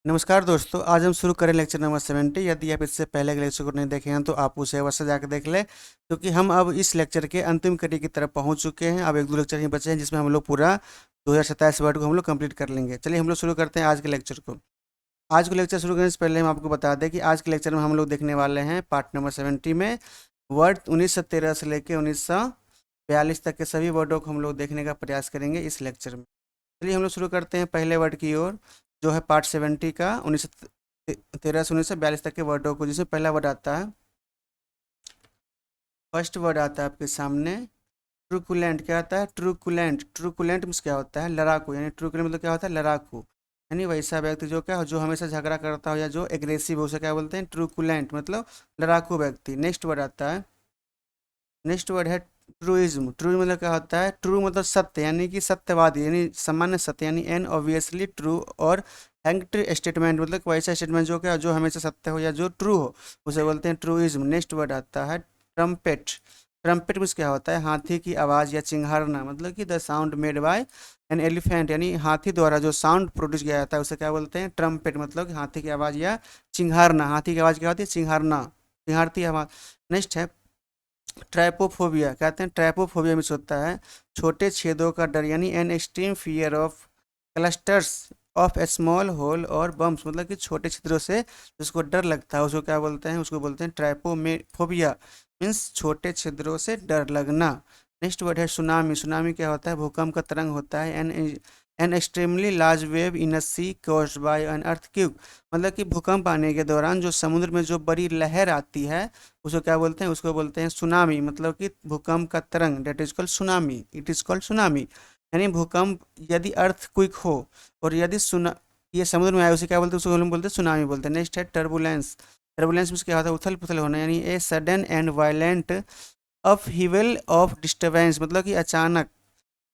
नमस्कार दोस्तों, आज हम शुरू करें लेक्चर नंबर 70। यदि आप इससे पहले के लेक्चर को नहीं देखे हैं तो आप उसे अवश्य जाकर देख लें, क्योंकि हम अब इस लेक्चर के अंतिम कड़ी की तरफ पहुंच चुके हैं। अब एक दो लेक्चर ही बचे हैं जिसमें हम लोग पूरा 2027 वर्ड को हम लोग कंप्लीट कर लेंगे। चलिए हम लोग शुरू करते हैं आज के लेक्चर को। आज का लेक्चर शुरू करने से पहले हम आपको बता दें कि आज के लेक्चर में हम लोग देखने वाले हैं पार्ट नंबर 70 में वर्ड 1913 से लेकर 1942 तक के सभी वर्डों को हम लोग देखने का प्रयास करेंगे इस लेक्चर में। चलिए हम लोग शुरू करते हैं पहले वर्ड की ओर, जो है पार्ट 70 का 1913 से 1942 तक के वर्डों को, जिसमें पहला वर्ड आता है, फर्स्ट वर्ड आता है आपके सामने ट्रूकुलेंट। क्या आता है? ट्रूकुलेंट। ट्रूकुलेंट मीन्स क्या होता है? लड़ाकू। यानी ट्रूकुलेंट मतलब क्या होता है? लड़ाकू। यानी वैसा व्यक्ति जो क्या हो, जो हमेशा झगड़ा करता हो या जो एग्रेसिव हो, उसे क्या बोलते हैं? ट्रूकुलेंट मतलब लड़ाकू व्यक्ति। नेक्स्ट वर्ड आता है, नेक्स्ट वर्ड है ट्रूइज्म। ट्रू मतलब क्या होता है? ट्रू मतलब सत्य, यानी कि सत्यवादी, यानी सामान्य सत्य, यानी एन ऑब्वियसली ट्रू। और फैक्ट स्टेटमेंट मतलब कोई ऐसा स्टेटमेंट जो क्या, जो हमेशा सत्य हो या जो ट्रू हो, उसे बोलते हैं ट्रूइज्म। नेक्स्ट वर्ड आता है ट्रम्पेट। ट्रम्पेट मीन्स क्या होता है? हाथी की आवाज़ या चिंघारना, मतलब कि the sound made by an elephant, यानी हाथी द्वारा जो साउंड प्रोड्यूस किया जाता है उसे क्या बोलते हैं? ट्रम्पेट। मतलब कि हाथी की आवाज़ या चिंघारना। हाथी की आवाज़ क्या होती है? चिंघारना, चिंघारती आवाज़। नेक्स्ट है ट्रैपोफोबिया। कहते हैं ट्रैपोफोबिया मीन्स होता है छोटे छेदों का डर, यानी an extreme fear of clusters of a small hole और बम्स, मतलब कि छोटे छिद्रों से जिसको डर लगता है उसको क्या बोलते हैं? उसको बोलते हैं ट्रैपोफोबिया, मीन्स छोटे छिद्रों से डर लगना। नेक्स्ट वर्ड है सुनामी। सुनामी क्या होता है? भूकंप का तरंग होता है। An extremely large wave in a sea caused by an earthquake, मतलब कि भूकंप आने के दौरान जो समुद्र में जो बड़ी लहर आती है उसको क्या बोलते हैं? उसको बोलते हैं सुनामी, मतलब कि भूकंप का तरंग। That is called tsunami, it is called tsunami. यानी भूकंप यदि अर्थ क्विक हो और यदि सुना ये समुद्र में आए, उसे क्या बोलते हैं? उसको हम बोलते हैं सुनामी बोलते हैं। नेक्स्ट है टर्बुलेंस। टर्बुलेंस में क्या होता है? उथल पुथल होना, यानी a sudden and violent upheaval of disturbance, मतलब कि अचानक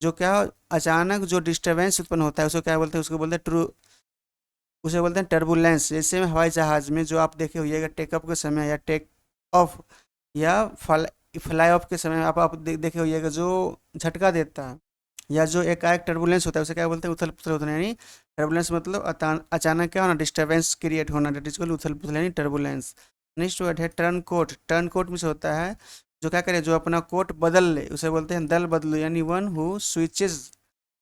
जो क्या, अचानक जो डिस्टर्बेंस उत्पन्न होता है उसको क्या बोलते हैं? उसको बोलते हैं ट्रू, उसे बोलते हैं टर्बुलेंस। जैसे में हवाई जहाज में जो आप देखे होइएगा टेकअप के समय या टेक ऑफ या फ्लाई ऑफ के समय आप देखे होइएगा जो झटका देता है या जो एकाएक टर्बुलेंस होता है उसे क्या बोलते हैं? उथल पुथल होता है। यानी टर्बुलेंस मतलब अचानक क्या होना? डिस्टर्बेंस क्रिएट होना, डेट इज कॉल्ड उथल पुथल, यानी टर्बुलेंस। नेक्स्ट वर्ड है टर्न कोट। टर्न कोट में से होता है जो क्या करे, जो अपना कोट बदल ले, उसे बोलते हैं दल बदलू, यानी one who switches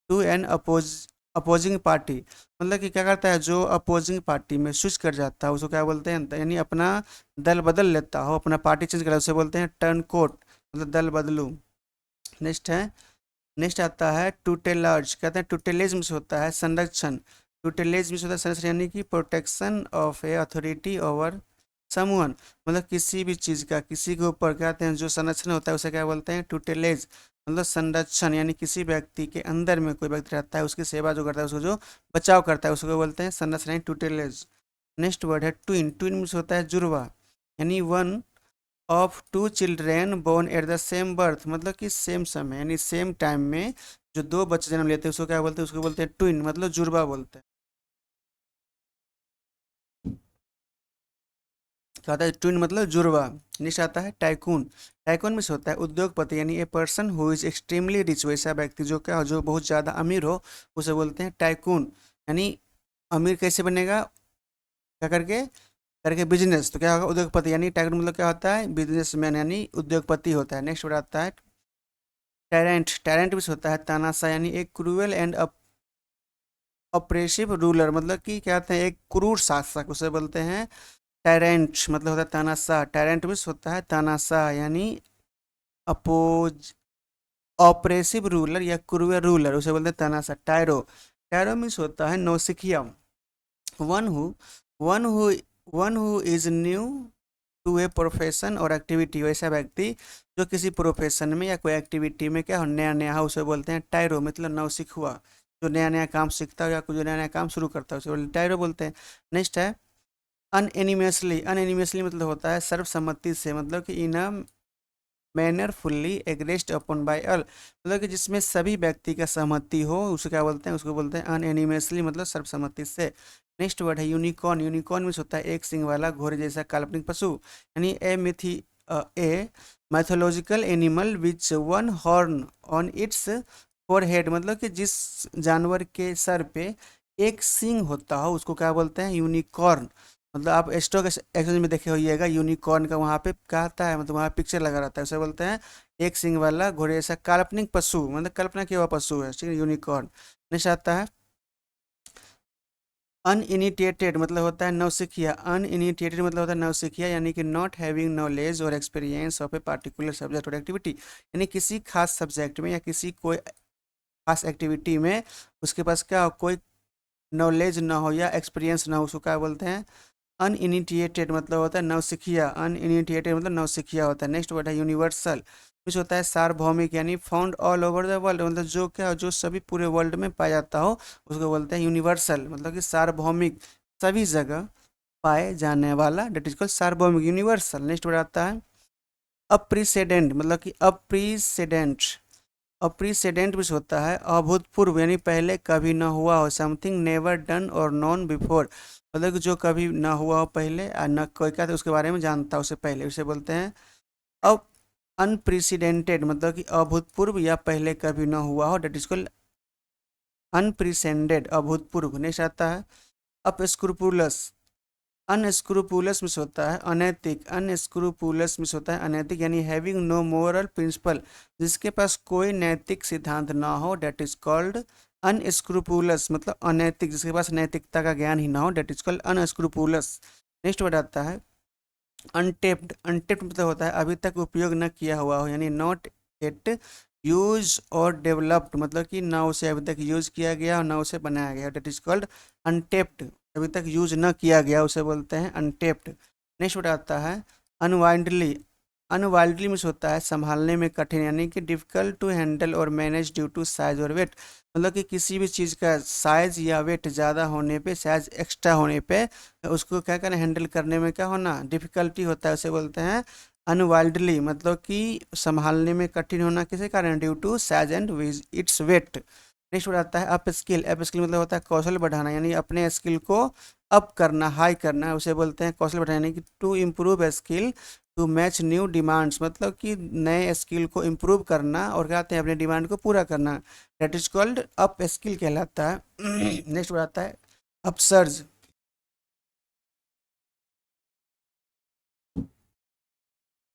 to an opposing party, मतलब कि क्या करता है? जो अपोजिंग पार्टी में स्विच कर जाता है उसको क्या बोलते हैं? यानी अपना दल बदल लेता हो, अपना पार्टी चेंज कर, उसे बोलते हैं टर्न कोट, मतलब दल बदलू। नेक्स्ट है, नेक्स्ट आता है टूटेलाज। कहते हैं टूटेलेज में से होता है संरक्षण। टूटेलेज में से होता है संरक्षण, यानी कि protection of A authority over someone, मतलब किसी भी चीज़ का किसी के ऊपर कहते हैं जो संरक्षण होता है उसे क्या बोलते हैं? टूटेलेज। मतलब संरक्षण, यानी किसी व्यक्ति के अंदर में कोई व्यक्ति रहता है उसकी सेवा जो करता है, उसको जो बचाव करता है उसको बोलते हैं संरक्षण, यानी टूटेलेज। नेक्स्ट वर्ड है ट्विन। ट्विन में से होता है जुड़वा, यानी one of two children born at the same birth, मतलब कि सेम समय यानी सेम टाइम में जो दो बच्चे जन्म लेते हैं उसको क्या बोलते हैं? उसको बोलते हैं ट्विन, मतलब जुड़वा बोलते हैं। क्या होता है? ट्विन मतलब जुड़वा। नेक्स्ट आता है टाइकून। टाइकून में से होता है उद्योगपति, यानी a person who is extremely rich, वैसा व्यक्ति जो क्या हो, जो बहुत ज़्यादा अमीर हो, उसे बोलते हैं टाइकून। यानी अमीर कैसे बनेगा? क्या करके? करके बिजनेस। तो क्या होगा? उद्योगपति। यानी टाइकून मतलब क्या होता है? बिजनेसमैन, यानी उद्योगपति होता है। नेक्स्ट वर्ड आता है टैरेंट। टैरेंट भी होता है तानाशाह, यानी एक क्रूअल एंड अप्रेसिव रूलर, मतलब कि क्या कहते हैं? एक क्रूर शासक, उसे बोलते हैं टैरेंट, मतलब होता है तानाशाह। टैरेंट भी होता है तानाशाह, यानी अपोज ऑपरेसिव रूलर या क्रूअल रूलर, उसे बोलते हैं तानाशाह। टायरो। टायरो मीन्स होता है नौसिखिया, one who one who one who is new to a profession और एक्टिविटी, वैसा व्यक्ति जो किसी प्रोफेशन में या कोई एक्टिविटी में क्या हो, नया नया हो, उसे बोलते हैं टायरो, मतलब नौसिखुआ। जो नया नया काम सीखता हो या कोई जो नया नया काम शुरू करता है उसे बोलते टायरो बोलते हैं। नेक्स्ट है अनएनिमियसली। अनएनिमियसली मतलब होता है सर्वसम्मति से, मतलब कि in manner fully agreed upon by all, मतलब कि जिसमें सभी व्यक्ति का सहमति हो उसे क्या बोलते हैं? उसको बोलते हैं अनएनिमियसली, मतलब सर्वसम्मति से। नेक्स्ट वर्ड है यूनिकॉर्न। यूनिकॉर्न में होता है एक सिंग वाला घोड़े जैसा काल्पनिक पशु, यानी a mythological animal which one horn on its forehead, मतलब कि जिस जानवर के सर पे एक सींग होता हो उसको क्या बोलते हैं? यूनिकॉर्न। मतलब आप स्टॉक एक्सचेंज में देखे होइएगा, यूनिकॉर्न का वहाँ पे क्या आता है, मतलब वहाँ पिक्चर लगा रहता है, उसे बोलते हैं एक सींग वाला घोड़े जैसा काल्पनिक पशु, मतलब कल्पना किया हुआ पशु है, ठीक है, यूनिकॉर्न। नेक्स्ट आता है अनइनिटिएटेड, मतलब होता है नौसिखिया। अनइनिटिएटेड मतलब होता है नौसिखिया, यानी कि नॉट हैविंग नॉलेज और experience of a particular subject और एक्टिविटी, यानी किसी खास सब्जेक्ट में या किसी कोई खास एक्टिविटी में उसके पास क्या हो, कोई नॉलेज ना हो या एक्सपीरियंस ना हो, उसको क्या बोलते हैं? अनइनिटिएटेड मतलब होता है नौसिखिया। अनइनिटिएटेड मतलब नौसिखिया होता है। नेक्स्ट वर्ड है यूनिवर्सल, कुछ होता है सार्वभौमिक, यानी found all over the world, मतलब जो क्या, जो सभी पूरे वर्ल्ड में पाया जाता हो उसको बोलते हैं यूनिवर्सल, मतलब कि सार्वभौमिक, सभी जगह पाए जाने वाला, डेट इज कॉल्ड सार्वभौमिक, यूनिवर्सल। नेक्स्ट वर्ड आता है अप्रीसेडेंट, मतलब कि अप्रीसेडेंट। अप्रीसेडेंट भी होता है अभूतपूर्व, यानी पहले कभी ना हुआ हो, समथिंग नेवर डन और नॉन बिफोर, मतलब कि जो कभी ना हुआ हो पहले और न कोई क्या था उसके बारे में जानता हो उससे पहले, उसे बोलते हैं अब अनप्रेसिडेंटेड, मतलब कि अभूतपूर्व या पहले कभी ना हुआ हो, डेट इज कॉल्ड अनप्रेसिडेंटेड, अभूतपूर्व। नेक्स्ट आता है अपस्क्रूपुलस। अनस्क्रूपुलस मिस होता है अनैतिक, अनस्क्रूपुलस मिस होता है अनैतिक, यानी हैविंग नो मोरल प्रिंसिपल, जिसके पास कोई नैतिक सिद्धांत ना हो, डेट इज कॉल्ड अनस्क्रूपुलस, मतलब अनैतिक, जिसके पास नैतिकता का ज्ञान ही ना हो, that is called unscrupulous. Next word आता है अनटेप्ड। अनटेप्ड मतलब होता है अभी तक उपयोग न किया हुआ हो, यानी नॉट एट यूज और डेवलप्ड, मतलब कि ना उसे अभी तक यूज किया गया और ना उसे बनाया गया, डेट इज कॉल्ड अनटेप्ड। अभी तक यूज न किया गया उसे बोलते हैं अनटेप्ड। नेक्स्ट वर्ड आता है अनवाइल्डली। अनवाइल्डली मीन्स होता है संभालने में कठिन, यानी कि डिफिकल्ट टू हैंडल और मैनेज ड्यू टू साइज और वेट, मतलब कि किसी भी चीज़ का साइज या वेट ज़्यादा होने पे, साइज एक्स्ट्रा होने पे उसको क्या करना, हैंडल करने में क्या होना, डिफिकल्टी होता है, उसे बोलते हैं अनवाइल्डली, मतलब कि संभालने में कठिन होना किसी कारण, due to size and it's weight. Next word आता है अप स्किल। अप स्किल मतलब होता है कौशल बढ़ाना, यानी अपने स्किल को अप करना, हाई करना, उसे बोलते हैं कौशल बढ़ाना, यानी कि to improve skill to match new demands, मतलब कि नए स्किल को इम्प्रूव करना और क्या कहते हैं अपने डिमांड को पूरा करना, that is called up skill कहलाता है। नेक्स्ट वर्ड आता है अपसर्ज।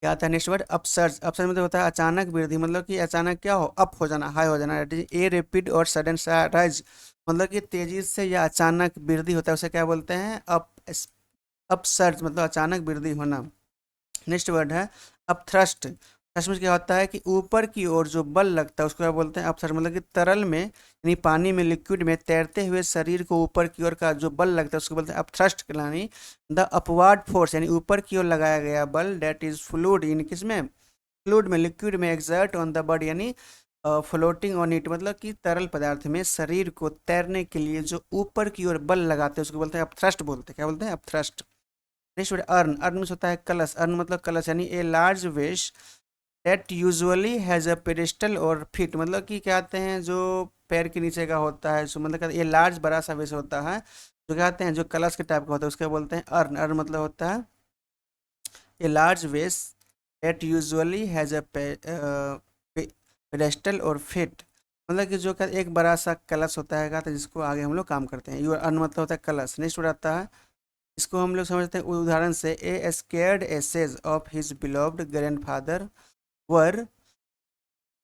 क्या आता है नेक्स्ट वर्ड अपसर्ज। अपसर्ज मतलब होता है अचानक वृद्धि, मतलब कि अचानक क्या हो, अप हो जाना, हाई हो जाना, ए रेपिड और सडन राइज, मतलब कि तेजी से या अचानक वृद्धि होता है, उसे क्या बोलते हैं अपसर्ज, मतलब अचानक वृद्धि होना। नेक्स्ट वर्ड है अपथ्रस्ट। थ्रस्ट में क्या होता है कि ऊपर की ओर जो बल लगता है उसको क्या बोलते हैं अपथ्रस्ट, मतलब कि तरल में, यानी पानी में, लिक्विड में तैरते हुए शरीर को ऊपर की ओर का जो बल लगता है उसको बोलते हैं अपथ्रस्ट, यानी द अपवार्ड फोर्स, यानी ऊपर की ओर लगाया गया बल, डेट इज फ्लूड इन किसमें, फ्लूड में, लिक्विड में, एक्सर्ट ऑन द बॉडी, यानी फ्लोटिंग ऑन इट, मतलब कि तरल पदार्थ में शरीर को तैरने के लिए जो ऊपर की ओर बल लगाते हैं उसको बोलते हैं अपथ्रस्ट, बोलते हैं क्या बोलते हैं upthrust. Next word earn. Earn means होता है कलश। अर्न मतलब कलश, यानी ए लार्ज वेश that usually has a pedestal और फिट, मतलब कि क्या कहते हैं जो पैर के नीचे का होता है, सो मतलब कहते हैं ये लार्ज बड़ा सा वेश होता है, जो कहते हैं जो कलश के टाइप का होता है उसके बोलते हैं अर्न। अर्न मतलब होता है ए लार्ज वेश that usually has a pedestal और फिट, मतलब कि जो कहते एक बड़ा सा कलश होता है, कहते हैं जिसको आगे हम लोग काम करते हैं, यू अर्न मतलब होता है कलश। नेक्स्ट वर्ड आता है, इसको हम लोग समझते हैं उदाहरण से, a sacred ashes of his beloved grandfather were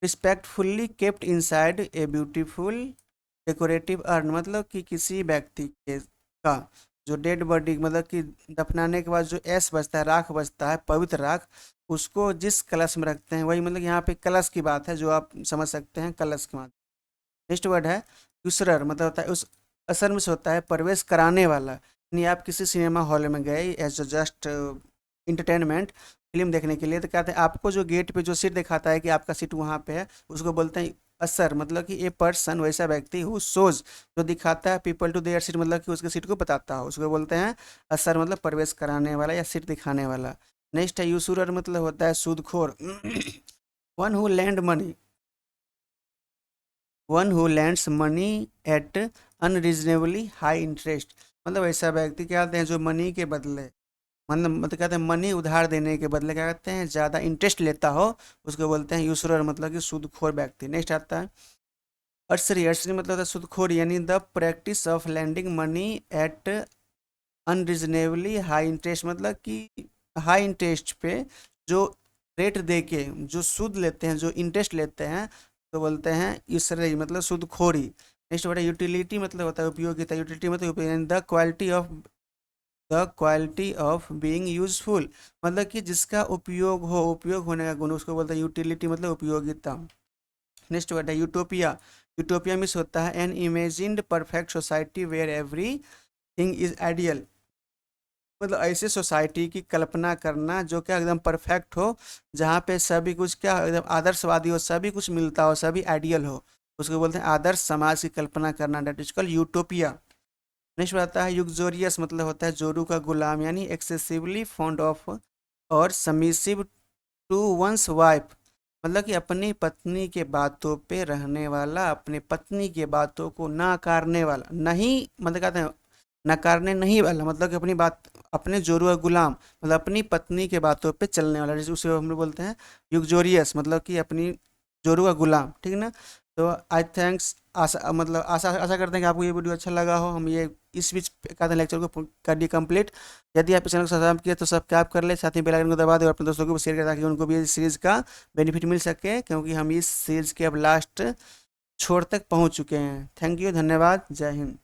respectfully kept inside a beautiful decorative urn, मतलब कि किसी व्यक्ति के का जो डेड बॉडी, मतलब कि दफनाने के बाद जो एस बचता है, राख बचता है, पवित्र राख, उसको जिस कलश में रखते हैं, वही मतलब यहाँ पे कलश की बात है जो आप समझ सकते हैं कलश की बात। नेक्स्ट वर्ड है यूसरर, मतलब होता है उस असर में से होता है प्रवेश कराने वाला, यानी आप किसी सिनेमा हॉल में गए एज जस्ट इंटरटेनमेंट, फिल्म देखने के लिए, तो कहते हैं आपको जो गेट पे जो सीट दिखाता है कि आपका सीट वहाँ पे है, उसको बोलते हैं असर, मतलब कि ए पर्सन वैसा व्यक्ति हु सोज, जो दिखाता है पीपल टू देयर सीट, मतलब कि उसके सीट को बताता हो, उसको बोलते हैं असर, मतलब प्रवेश कराने वाला या सीट दिखाने वाला। नेक्स्ट है यूसुरर, मतलब होता है सूदखोर। One who lend money, one who lends money at unreasonably high interest, मतलब ऐसा व्यक्ति क्या कहते हैं जो मनी के बदले, मतलब कहते हैं मनी उधार देने के बदले क्या कहते हैं ज़्यादा इंटरेस्ट लेता हो, उसको बोलते हैं यूसुरर, मतलब कि सूदखोर व्यक्ति। नेक्स्ट आता है अर्सरी मतलब होता है सूदखोरी, यानी the practice of lending money at unreasonably high interest, मतलब कि हाई इंटरेस्ट पे जो रेट दे के जो सूद लेते हैं, जो इंटरेस्ट लेते हैं, तो बोलते हैं इसरई, मतलब सूदखोरी। नेक्स्ट होता है यूटिलिटी, मतलब होता है उपयोगिता। यूटिलिटी मतलब the quality of being useful, मतलब कि जिसका उपयोग हो, उपयोग होने का गुण, उसको बोलते हैं यूटिलिटी, मतलब उपयोगिता। नेक्स्ट वर्ड है यूटोपिया। यूटोपिया मीन्स होता है an imagined perfect society where everything is ideal, मतलब ऐसे सोसाइटी की कल्पना करना जो क्या एकदम परफेक्ट हो, जहाँ पे सभी कुछ क्या एकदम आदर्शवादी हो, सभी कुछ मिलता हो, सभी आइडियल हो, उसको बोलते हैं आदर्श समाज की कल्पना करना, that is called utopia. Next आता है युक्जोरियस, मतलब होता है जोरू का गुलाम, यानी एक्सेसिवली फॉन्ड ऑफ और सबमिसिव टू वंस वाइफ, मतलब कि अपनी पत्नी के बातों पे रहने वाला, अपने पत्नी के बातों को नकारने वाला, नहीं मतलब कहते हैं नकारने नहीं वाला, मतलब कि अपनी बात, अपने जोरू का गुलाम, मतलब अपनी पत्नी के बातों पे चलने वाला, जैसे उसे हम लोग बोलते हैं युक्जोरियस, मतलब कि अपनी जोरू का गुलाम, ठीक है ना। तो आई थैंक्स, आशा मतलब आशा आशा करते हैं कि आपको ये वीडियो अच्छा लगा हो। हम ये इस बीच एक आधे लेक्चर को कर दिए कंप्लीट। यदि आप इस चैनल को सब्सक्राइब किए तो सब्सक्राइब कर ले, साथ ही बेल आइकन को दबा दे और अपने दोस्तों को भी शेयर करें, ताकि उनको भी इस सीरीज़ का बेनिफिट मिल सके, क्योंकि हम इस सीरीज़ के अब लास्ट छोर तक पहुंच चुके हैं। थैंक यू, धन्यवाद, जय हिंद।